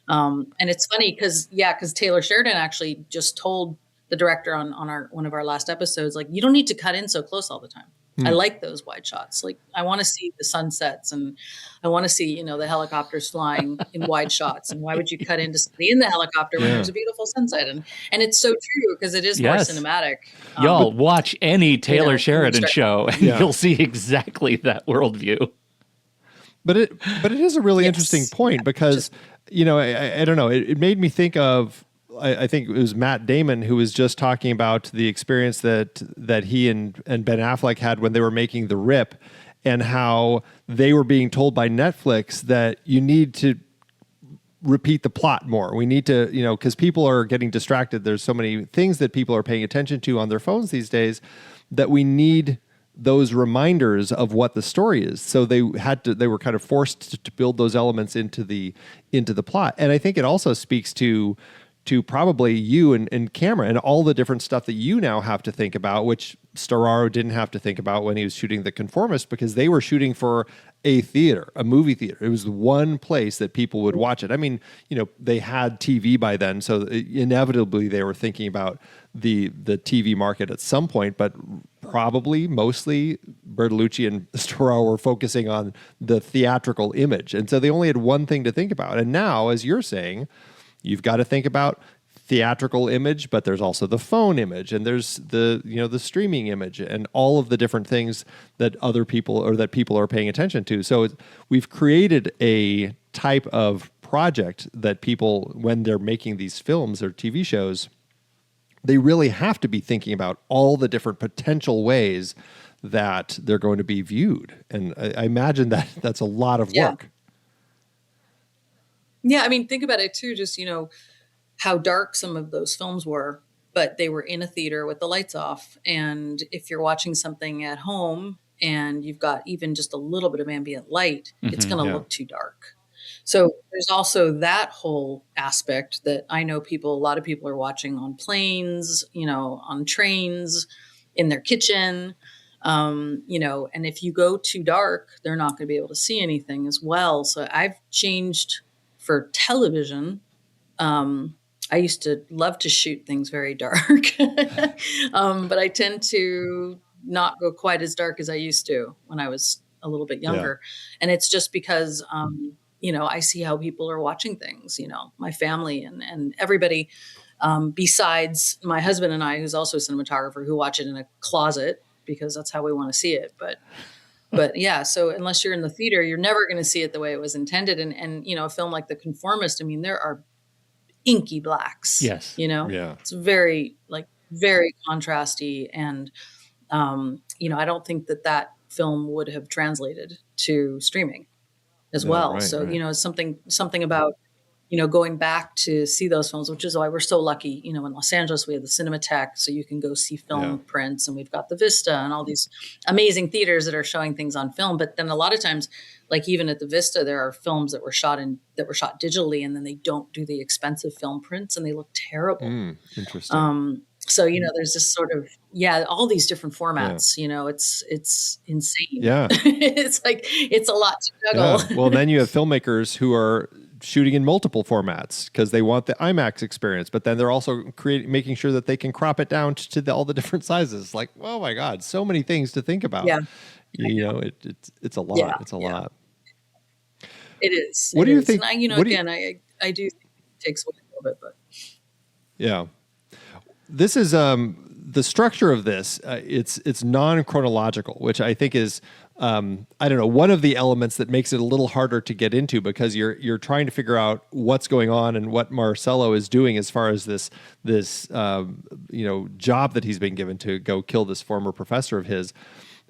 And it's funny because Taylor Sheridan actually just told the director on our one of our last episodes, like, you don't need to cut in so close all the time. I like those wide shots. Like, I want to see the sunsets, and I want to see, you know, the helicopters flying in wide shots. And why would you cut into somebody in the helicopter when there's a beautiful sunset? And it's so true, because it is more Yes. cinematic. Y'all watch any Taylor Sheridan show, and Yeah. you'll see exactly that worldview. But it is a really interesting point, because, you know, I don't know, it made me think of, I think it was Matt Damon who was just talking about the experience that he and Ben Affleck had when they were making The Rip, and how they were being told by Netflix that you need to repeat the plot more. We need to, you know, because people are getting distracted. There's so many things that people are paying attention to on their phones these days, that we need those reminders of what the story is. So they were kind of forced to build those elements into the plot. And I think it also speaks to probably you and camera and all the different stuff that you now have to think about, which Storaro didn't have to think about when he was shooting The Conformist, because they were shooting for a theater, a movie theater. It was the one place that people would watch it. I mean, you know, they had TV by then, so inevitably they were thinking about the TV market at some point, but probably mostly Bertolucci and Storaro were focusing on the theatrical image. And so they only had one thing to think about. And now, as you're saying, you've got to think about theatrical image, but there's also the phone image, and there's the streaming image, and all of the different things that people are paying attention to. So we've created a type of project that people, when they're making these films or TV shows, they really have to be thinking about all the different potential ways that they're going to be viewed. And I imagine that that's a lot of work. Yeah, I mean, think about it too, just, you know, how dark some of those films were, but they were in a theater with the lights off. And if you're watching something at home and you've got even just a little bit of ambient light, it's going to look too dark. So there's also that whole aspect that I know a lot of people are watching on planes, you know, on trains, in their kitchen, you know, and if you go too dark, they're not going to be able to see anything as well. So I've changed for television. I used to love to shoot things very dark, but I tend to not go quite as dark as I used to when I was a little bit younger. And it's just because, you know, I see how people are watching things, you know, my family and everybody, besides my husband and I, who's also a cinematographer, who watch it in a closet because that's how we want to see it. But yeah, so unless you're in the theater, you're never going to see it the way it was intended. And, you know, a film like The Conformist, I mean, there are inky blacks. Yes. You know, it's very contrasty. And, you know, I don't think that film would have translated to streaming as well. Right, so, right. you know, something about, you know, going back to see those films, which is why we're so lucky. You know, in Los Angeles, we have the Cinematheque, so you can go see film prints, and we've got the Vista and all these amazing theaters that are showing things on film. But then a lot of times, like even at the Vista, there are films that were shot digitally, and then they don't do the expensive film prints, and they look terrible. Interesting. So, you know, there's this sort of, all these different formats, you know, it's insane. Yeah. It's like, it's a lot to juggle. Yeah. Well, then you have filmmakers who are shooting in multiple formats because they want the IMAX experience, but then they're also making sure that they can crop it down to all the different sizes. Like, oh my God, so many things to think about. Yeah. You know, it's a lot. It's a lot. It is. What do you think? And I do think it takes away a little bit, but yeah. This is the structure of this. It's non-chronological, which I think is I don't know, one of the elements that makes it a little harder to get into, because you're trying to figure out what's going on and what Marcello is doing as far as this you know, job that he's been given to go kill this former professor of his.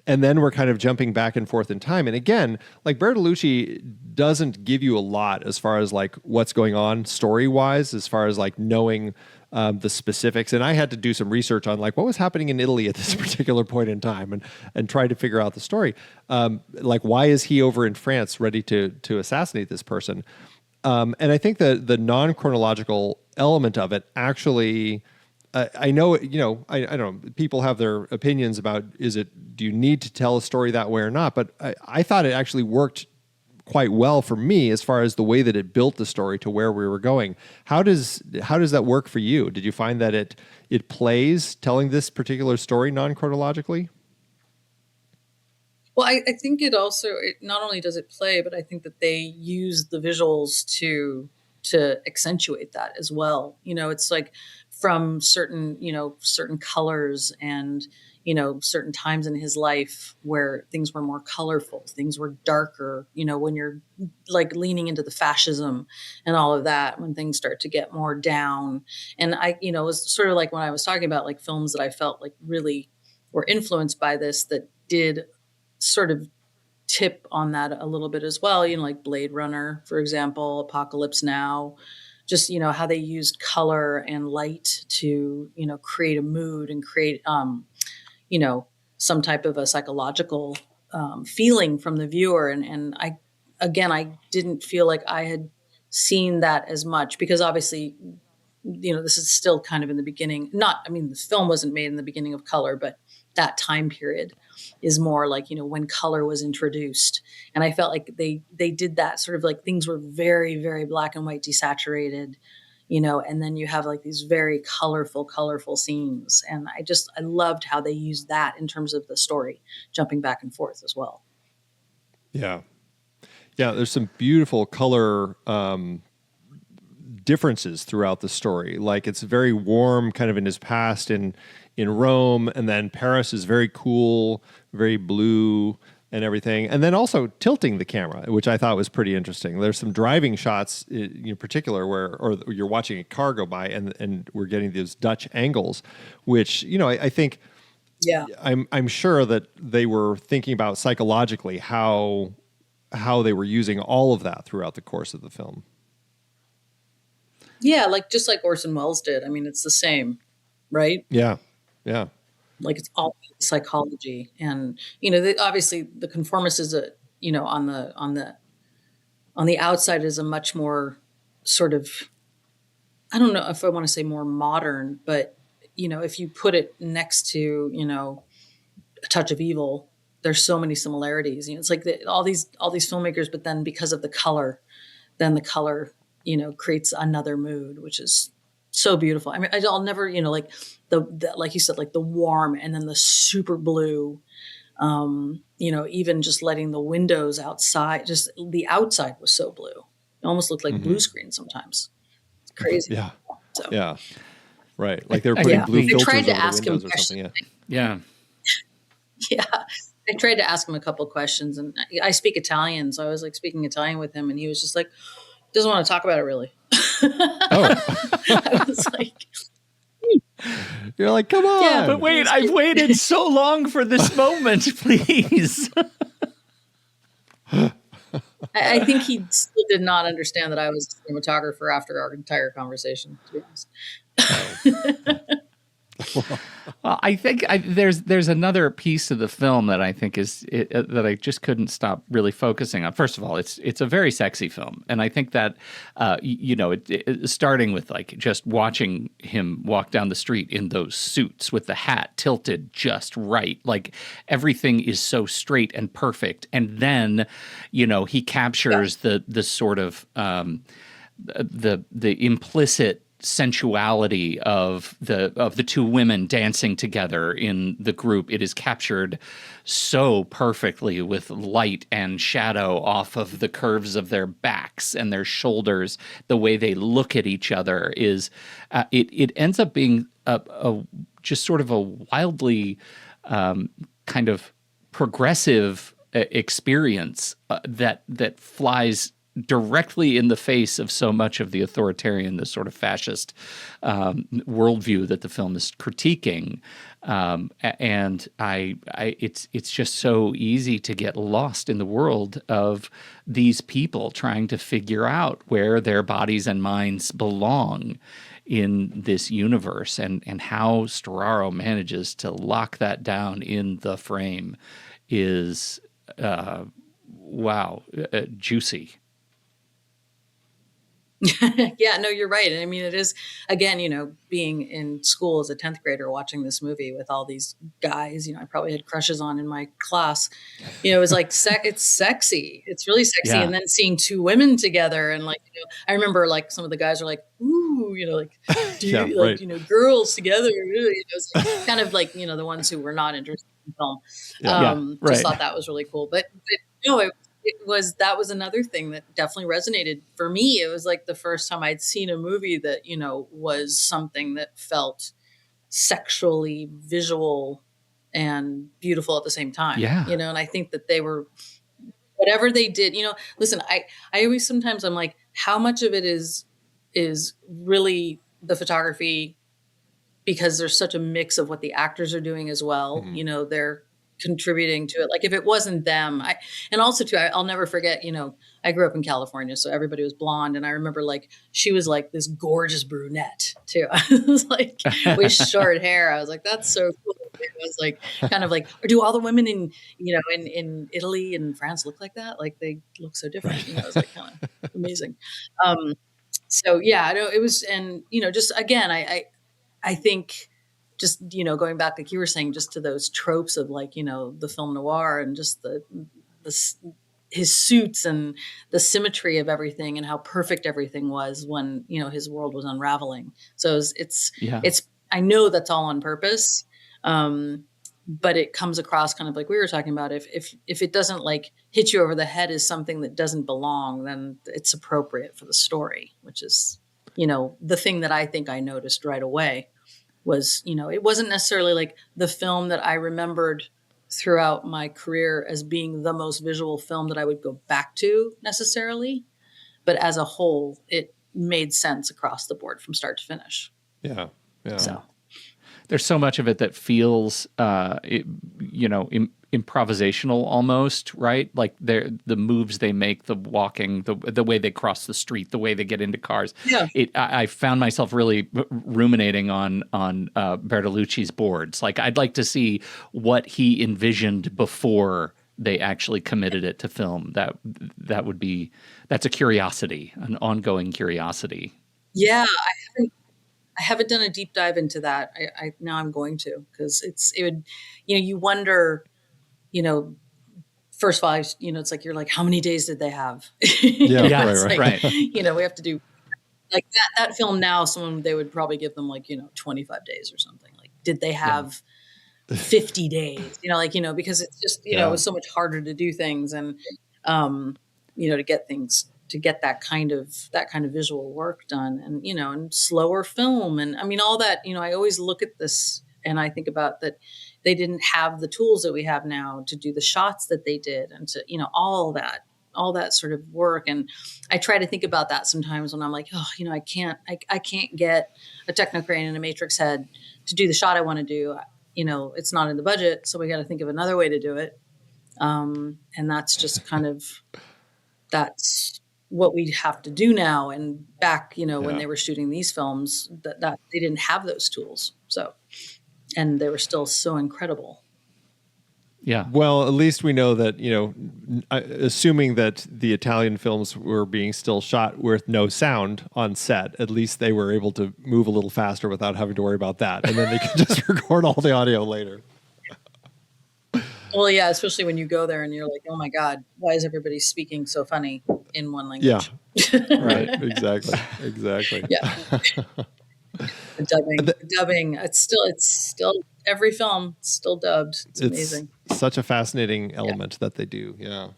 And then we're kind of jumping back and forth in time. And again, like Bertolucci doesn't give you a lot as far as like what's going on story-wise, as far as like knowing the specifics. And I had to do some research on like what was happening in Italy at this particular point in time, and try to figure out the story. Like, why is he over in France ready to assassinate this person? And I think the non-chronological element of it actually, I know, you know, I don't know, people have their opinions about do you need to tell a story that way or not? But I thought it actually worked quite well for me as far as the way that it built the story to where we were going. How does that work for you? Did you find that it plays telling this particular story non-chronologically? Well, I think it also, not only does it play, but I think that they use the visuals to accentuate that as well. It's like from certain colors and, certain times in his life where things were more colorful, things were darker, when you're like leaning into the fascism and all of that, when things start to get more down. And it was sort of like when I was talking about like films that I felt like really were influenced by this, that did sort of tip on that a little bit as well, like Blade Runner, for example, Apocalypse Now, just, how they used color and light to, create a mood and create, some type of a psychological feeling from the viewer. And I didn't feel like I had seen that as much because obviously, this is still kind of in the beginning. The film wasn't made in the beginning of color, but that time period is more like, when color was introduced. And I felt like they did that sort of like things were very, very black and white desaturated, and then you have like these very colorful scenes. And I loved how they used that in terms of the story, jumping back and forth as well. Yeah. Yeah. There's some beautiful color, differences throughout the story. Like it's very warm kind of in his past in Rome, and then Paris is very cool, very blue and everything. And then also tilting the camera, which I thought was pretty interesting. There's some driving shots in particular or you're watching a car go by and we're getting these Dutch angles, which, I think I'm sure that they were thinking about psychologically how they were using all of that throughout the course of the film. Yeah, just like Orson Welles did. I mean, it's the same, right? Yeah. Yeah. Like it's all psychology. And, obviously the Conformist is on the outside is a much more sort of, I don't know if I want to say more modern, but, if you put it next to, A Touch of Evil, there's so many similarities. It's like all these filmmakers, but then because of the color, creates another mood, which is so beautiful. I mean, I'll never, like the like you said, like the warm and then the super blue, even just letting the windows outside, just the outside was so blue. It almost looked like blue screen sometimes. It's crazy. Yeah. So. Yeah. Right. Like they were putting blue filters over the windows or something. Yeah. Yeah. I tried to ask him a couple of questions, and I speak Italian. So I was like speaking Italian with him, and he was just like, doesn't want to talk about it really. I was like, you're like, come on. Yeah, but wait, I've waited so long for this moment, please. I think he still did not understand that I was a cinematographer after our entire conversation, to be honest. Well, I think there's another piece of the film that I think that I just couldn't stop really focusing on. First of all, it's a very sexy film, and I think that starting with like just watching him walk down the street in those suits with the hat tilted just right, like everything is so straight and perfect, and then he captures the sort of the implicit sensuality of the two women dancing together in the group. It is captured so perfectly with light and shadow off of the curves of their backs and their shoulders. The way they look at each other is it ends up being a just sort of a wildly kind of progressive experience that flies directly in the face of so much of the authoritarian, the sort of fascist worldview that the film is critiquing, and it's just so easy to get lost in the world of these people trying to figure out where their bodies and minds belong in this universe, and how Storaro manages to lock that down in the frame is juicy. Yeah, no, you're right. And I mean, it is, again, being in school as a 10th grader watching this movie with all these guys, I probably had crushes on in my class. It was like, it's sexy. It's really sexy. Yeah. And then seeing two women together and like, I remember like some of the guys are like, ooh, like, do you Yeah, like, right. Girls together? It's like, kind of like, the ones who were not interested in film. Yeah. Yeah, Just right. thought that was really cool. But no, that was another thing that definitely resonated for me. It was like the first time I'd seen a movie that, was something that felt sexually visual and beautiful at the same time. Yeah. And I think that they were, whatever they did, listen, I always, sometimes I'm like, how much of it is really the photography, because there's such a mix of what the actors are doing as well. They're contributing to it. Like if it wasn't them, and also too, I'll never forget, I grew up in California, so everybody was blonde. And I remember like, she was like this gorgeous brunette too. I was like, with short hair. I was like, that's so cool. It was like, kind of like, or do all the women in, in Italy and France look like that? Like they look so different. It was like kind of amazing. So yeah, I know it was, and, just again, I think just, going back, like you were saying, just to those tropes of like, the film noir and just his suits and the symmetry of everything and how perfect everything was when, his world was unraveling. So Yeah. I know that's all on purpose. But it comes across kind of like we were talking about, if it doesn't like hit you over the head as something that doesn't belong, then it's appropriate for the story, which is, the thing that I think I noticed right away was, it wasn't necessarily like the film that I remembered throughout my career as being the most visual film that I would go back to necessarily. But as a whole, it made sense across the board from start to finish. Yeah. Yeah. So There's so much of it that feels, improvisational almost, right? Like the moves they make, the walking, the way they cross the street, the way they get into cars. Yeah. I found myself really ruminating on Bertolucci's boards. Like I'd like to see what he envisioned before they actually committed it to film. That's a curiosity, an ongoing curiosity. Yeah, I haven't done a deep dive into that. I now I'm going to, because it would, you wonder, first of all, it's like, you're like, how many days did they have? Yeah, Yes, right. right. We have to do like that film now, they would probably give them like, 25 days or something. Like, did they have 50 days, because it's just, it was so much harder to do things and, to get that kind of visual work done and, and slower film. And I mean, all that, I always look at this and I think about that they didn't have the tools that we have now to do the shots that they did and to, all that sort of work. And I try to think about that sometimes when I'm like, oh, I can't get a Technocrane and a matrix head to do the shot I want to do. It's not in the budget. So we got to think of another way to do it. And that's just kind of, that's what we have to do now. And back, when they were shooting these films, that they didn't have those tools. So, and they were still so incredible. Yeah. Well, at least we know that, assuming that the Italian films were being still shot with no sound on set, at least they were able to move a little faster without having to worry about that. And then they could just record all the audio later. Well, yeah, especially when you go there and you're like, oh my God, why is everybody speaking so funny in one language? Yeah. Right. Exactly. Yeah. Dubbing. It's still every film still dubbed. It's amazing. Such a fascinating element that they do. Yeah.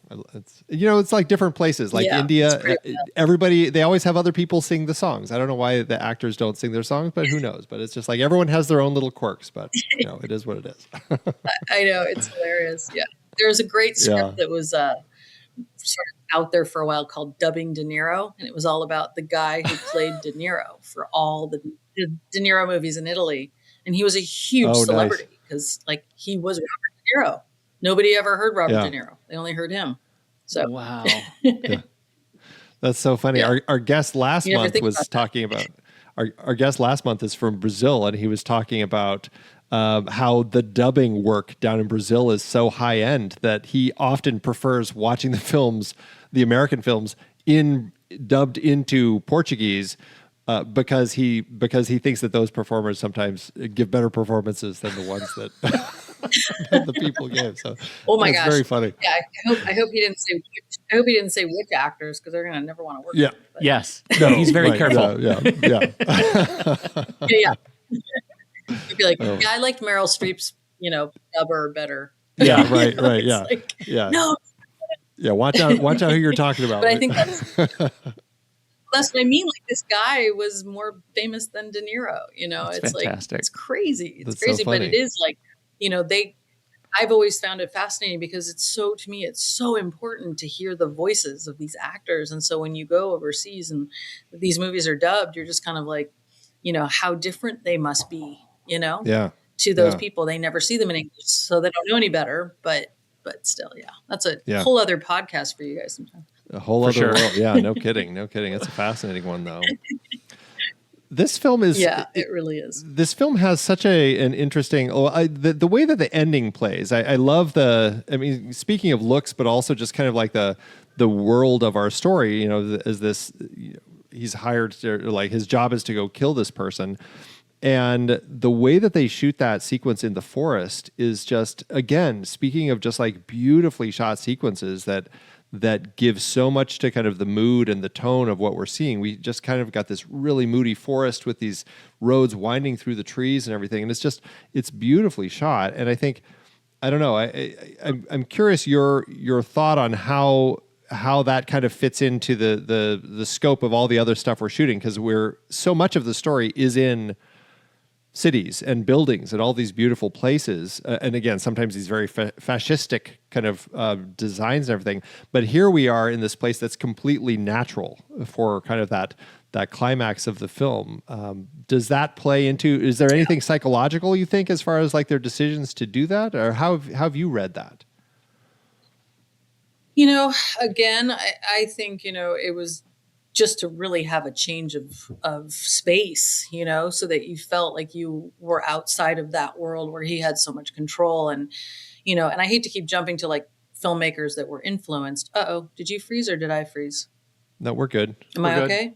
It's like different places, like India, everybody, they always have other people sing the songs. I don't know why the actors don't sing their songs, but who knows? But it's just like everyone has their own little quirks, but it is what it is. I know, it's hilarious. Yeah. There's a great script that was sort of out there for a while called Dubbing De Niro. And it was all about the guy who played De Niro for all the De Niro movies in Italy. And he was a huge celebrity because like he was Robert De Niro. Nobody ever heard Robert De Niro. They only heard him. So wow. That's so funny. Yeah. Our guest last month was talking about our guest last month is from Brazil, and he was talking about how the dubbing work down in Brazil is so high end that he often prefers watching the American films in dubbed into Portuguese because he thinks that those performers sometimes give better performances than the ones that that the people give. So Oh my it's gosh, very funny. Yeah, I hope he didn't say. I hope he didn't say which actors because they're gonna never want to work. Yeah. With him, but Yes. No, He's very right, careful. Yeah. yeah. He'd be like, yeah, I liked Meryl Streep's, dubber better. Yeah. Right. Right. It's Yeah. like, Yeah. no, Yeah. Watch out who you're talking about. but I right? think that's what I mean. Like this guy was more famous than De Niro. That's It's like fantastic. it's crazy. It's That's so crazy, but funny. it is like they. I've always found it fascinating because to me, it's so important to hear the voices of these actors. And so when you go overseas and these movies are dubbed, you're just kind of like, how different they must be, Yeah. to those Yeah. people. They never see them in English, so they don't know any better. But still, yeah, that's a Yeah. whole other podcast for you guys sometime. A whole For other sure. world. Yeah. No kidding. No kidding. It's a fascinating one, though. This film is. Yeah, it really is. This film has such an interesting. The way that the ending plays. I love the. I mean, speaking of looks, but also just kind of like the world of our story. As this, he's hired to, like his job is to go kill this person. And the way that they shoot that sequence in the forest is just, again, speaking of just like beautifully shot sequences that give so much to kind of the mood and the tone of what we're seeing. We just kind of got this really moody forest with these roads winding through the trees and everything. And it's beautifully shot. And I think, I don't know, I'm curious your thought on how that kind of fits into the scope of all the other stuff we're shooting, because so much of the story is in cities and buildings and all these beautiful places. And again, sometimes these very fascistic kind of designs and everything. But here we are in this place that's completely natural for kind of that climax of the film. Does that play into, is there anything psychological, you think, as far as like their decisions to do that? Or how have you read that? Again, I think, it was just to really have a change of space, so that you felt like you were outside of that world where he had so much control. And, and I hate to keep jumping to like filmmakers that were influenced. Uh-oh, did you freeze or did I freeze? No, we're good. Am We're I good. okay?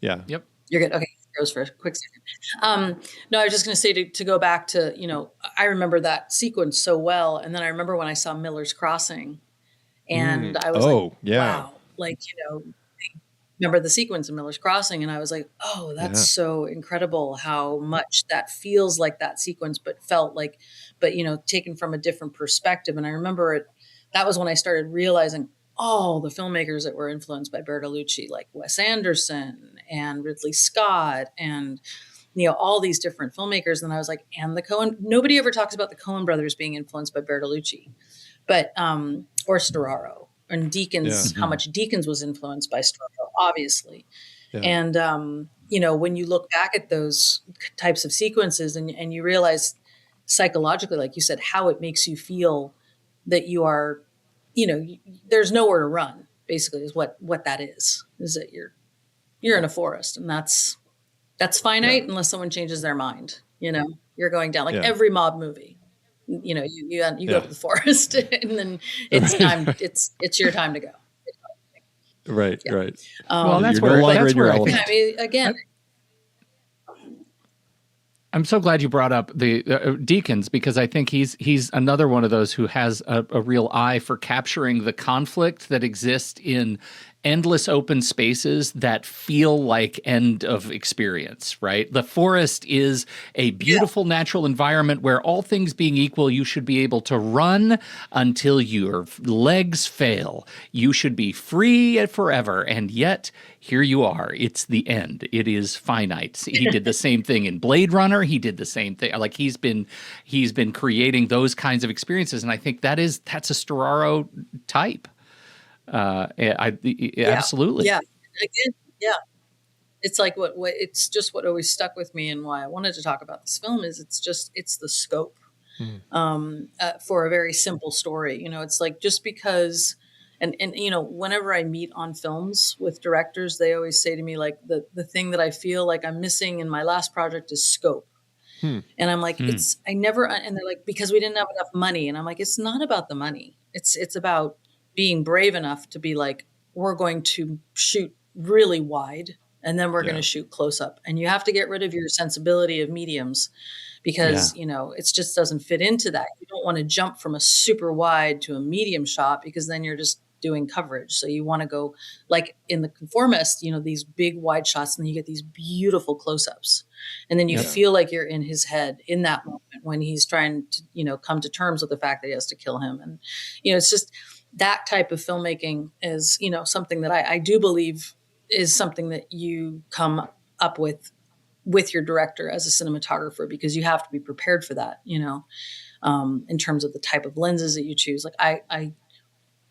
Yeah. Yep. You're good. Okay. Froze for a quick second. No, I was just going to say to go back to, I remember that sequence so well. And then I remember when I saw Miller's Crossing and I was like, wow, like, remember the sequence in Miller's Crossing, and I was like, oh, that's so incredible how much that feels like that sequence, but taken from a different perspective. And I remember that was when I started realizing all the filmmakers that were influenced by Bertolucci, like Wes Anderson and Ridley Scott and, all these different filmmakers. And I was like, and the Coen, nobody ever talks about the Coen brothers being influenced by Bertolucci, but, or Storaro. And Deakins, how much Deakins was influenced by Storaro, obviously. Yeah. And, when you look back at those types of sequences and you realize psychologically, like you said, how it makes you feel that you are, there's nowhere to run, basically, is what that is that you're in a forest, and that's finite unless someone changes their mind. You're going down like every mob movie. You go to the forest and then it's time. It's your time to go. Right. Right. Well, that's you're no longer that's in your where I element. think, I mean, again, I'm so glad you brought up the Deakins, because I think he's another one of those who has a real eye for capturing the conflict that exists in endless open spaces that feel like end of experience, right? The forest is a beautiful natural environment where, all things being equal, you should be able to run until your legs fail. You should be free forever. And yet here you are. It's the end. It is finite. He did the same thing in Blade Runner. He did the same thing. Like he's been creating those kinds of experiences. And I think that's a Storaro type. Absolutely. Yeah. Again, yeah. It's like it's just what always stuck with me, and why I wanted to talk about this film is it's the scope for a very simple story. It's like, just because, and whenever I meet on films with directors, they always say to me, like, the thing that I feel like I'm missing in my last project is scope. And I'm like, and they're like, because we didn't have enough money. And I'm like, it's not about the money. It's about being brave enough to be like, we're going to shoot really wide, and then we're going Yeah. to shoot close up. And you have to get rid of your sensibility of mediums because, Yeah. you know, it just doesn't fit into that. You don't want to jump from a super wide to a medium shot because then you're just doing coverage. So you want to go like in the Conformist, you know, these big wide shots, and then you get these beautiful close-ups. And then you Yep. feel like you're in his head in that moment when he's trying to, you know, come to terms with the fact that he has to kill him. And, you know, it's just that type of filmmaking is, you know, something that I do believe is something that you come up with your director as a cinematographer, because you have to be prepared for that, you know, in terms of the type of lenses that you choose. Like I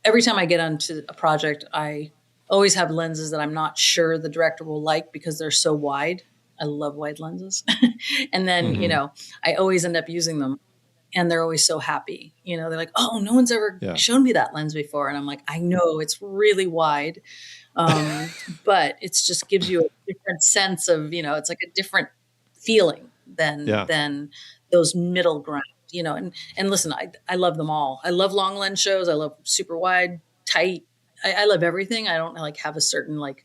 every time I get onto a project, I always have lenses that I'm not sure the director will like because they're so wide. I love wide lenses. And then, you know, I always end up using them, and they're always so happy. You know, they're like, "Oh, no one's ever Yeah. shown me that lens before." And I'm like, "I know it's really wide." But it's just gives you a different sense of, you know, it's like a different feeling Yeah. than those middle ground, you know. And listen, I love them all. I love long lens shows. I love super wide, tight. I love everything. I don't like have a certain like,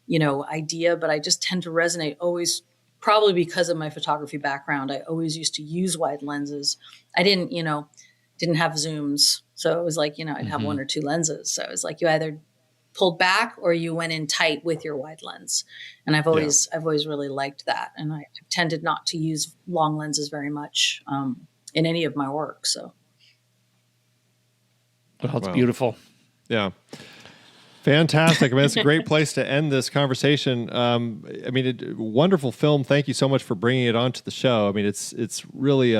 you know, idea, but I just tend to resonate always, probably because of my photography background. I always used to use wide lenses. I didn't, you know, didn't have zooms. So it was like, you know, I'd have one or two lenses. So it was like you either pulled back or you went in tight with your wide lens. And I've always really liked that. And I tended not to use long lenses very much in any of my work. So. Well, it's Wow. beautiful. Yeah. Fantastic. I mean, it's a great place to end this conversation. I mean, wonderful film. Thank you so much for bringing it onto the show. I mean, it's really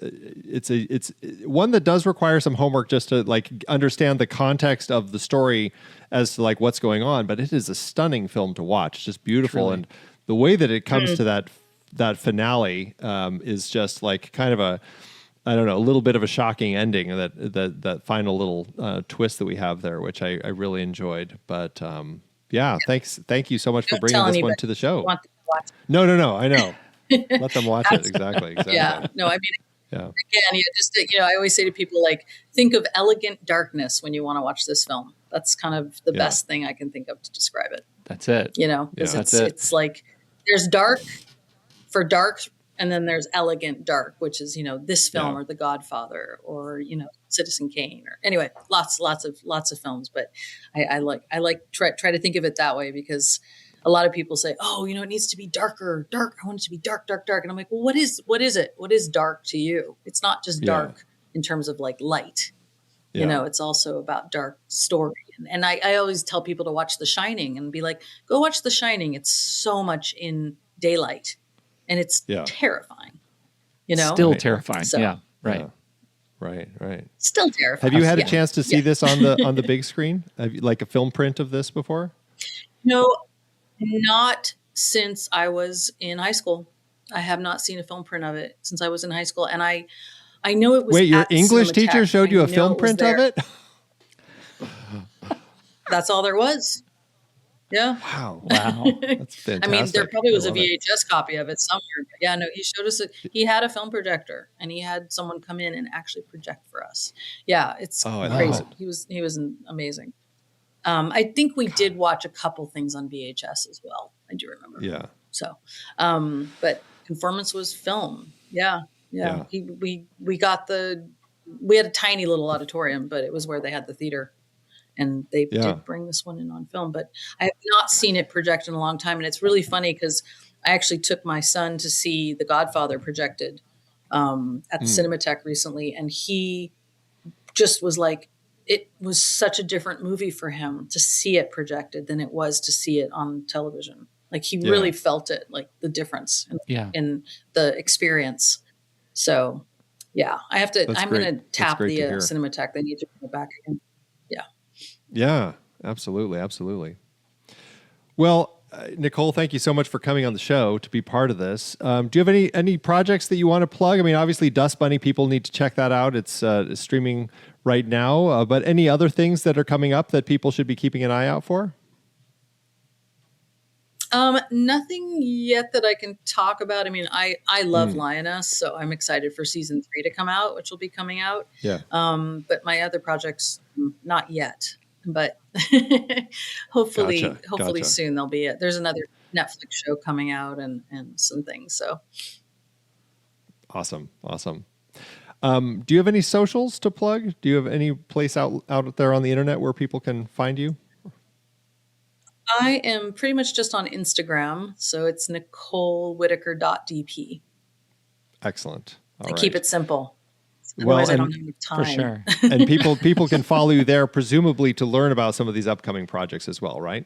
it's one that does require some homework just to like understand the context of the story as to like what's going on. But it is a stunning film to watch. It's just beautiful, Truly. and the way that it comes to that finale is just like kind of a, I don't know, a little bit of a shocking ending, that final little twist that we have there, which I really enjoyed. But yeah, thank you so much for Don't bringing tell this anybody. one to the show. You want them to watch No, I know. it. Let them watch it. Exactly. Yeah. No, I mean, Yeah. again, you just, you know, I always say to people, like, think of elegant darkness when you want to watch this film. That's kind of the best thing I can think of to describe it. That's it. You know, because That's it. it's like there's dark for dark, and then there's elegant dark, which is, you know, this film or The Godfather or, you know, Citizen Kane, or anyway, lots of films. But I try to think of it that way, because a lot of people say, oh, you know, it needs to be darker, dark. I want it to be dark. And I'm like, well, what is it? What is dark to you? It's not just dark in terms of like light. You know, it's also about dark story. And I always tell people to watch The Shining and be like, go watch The Shining. It's so much in daylight, and it's terrifying, you know? Still terrifying. So, yeah. Right. Yeah. Right. Still terrifying. Have you had a chance to see this on the big screen? Have you, like, a film print of this before? No, not since I was in high school. I have not seen a film print of it since I was in high school. And I know it was. Wait, your at the English Cinematech. teacher showed you a film it was print of there. it? That's all there was. Yeah. Wow. That's fantastic. I mean, there probably was a love it. VHS copy of it somewhere. But yeah, no, he showed us. He had a film projector, and he had someone come in and actually project for us. Yeah, it's I love crazy. it. He was amazing. I think we did watch a couple things on VHS as well. I do remember. Yeah. So, but Conformance was film. Yeah. We got we had a tiny little auditorium, but it was where they had the theater. And they did bring this one in on film, but I have not seen it projected in a long time. And it's really funny because I actually took my son to see The Godfather projected at the Cinematech recently. And he just was like, it was such a different movie for him to see it projected than it was to see it on television. Like he really felt it, like the difference in the experience. So yeah, I have to, I'm going to tap the Cinematech. They need to bring it back again. Yeah, absolutely. Well, Nicole, thank you so much for coming on the show to be part of this. Do you have any projects that you want to plug? I mean, obviously, Dust Bunny, people need to check that out. It's streaming right now. But any other things that are coming up that people should be keeping an eye out for? Nothing yet that I can talk about. I mean, I love Lioness, so I'm excited for season 3 to come out, which will be coming out. Yeah. But my other projects, not yet. but hopefully, Gotcha. soon there'll be there's another Netflix show coming out and some things. So Awesome. Do you have any socials to plug? Do you have any place out there on the internet where people can find you? I am pretty much just on Instagram. So it's NicoleWhitaker.dp. Excellent. I keep it simple. Well, Otherwise, I don't have enough time. For sure. And people can follow you there, presumably to learn about some of these upcoming projects as well, right?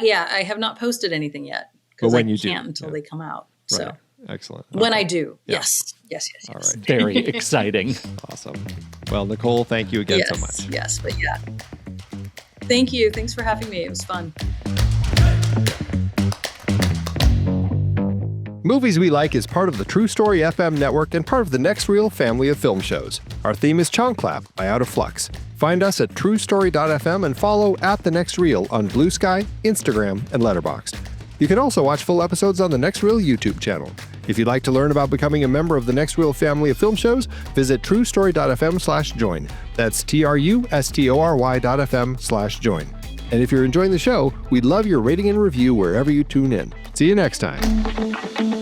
Yeah, I have not posted anything yet But because when I you can't do, until yeah. they come out. Right. So Excellent. when Okay. I do, Yeah. yes. All right. Very exciting. Awesome. Well, Nicole, thank you again so much. Yes, but yeah. Thank you. Thanks for having me. It was fun. Movies We Like is part of the True Story FM network and part of the Next Reel family of film shows. Our theme is Chong Clap by Out of Flux. Find us at truestory.fm and follow @TheNextReel on Blue Sky, Instagram, and Letterboxd. You can also watch full episodes on the Next Reel YouTube channel. If you'd like to learn about becoming a member of the Next Reel family of film shows, visit truestory.fm/join. That's truestory.fm/join. And if you're enjoying the show, we'd love your rating and review wherever you tune in. See you next time.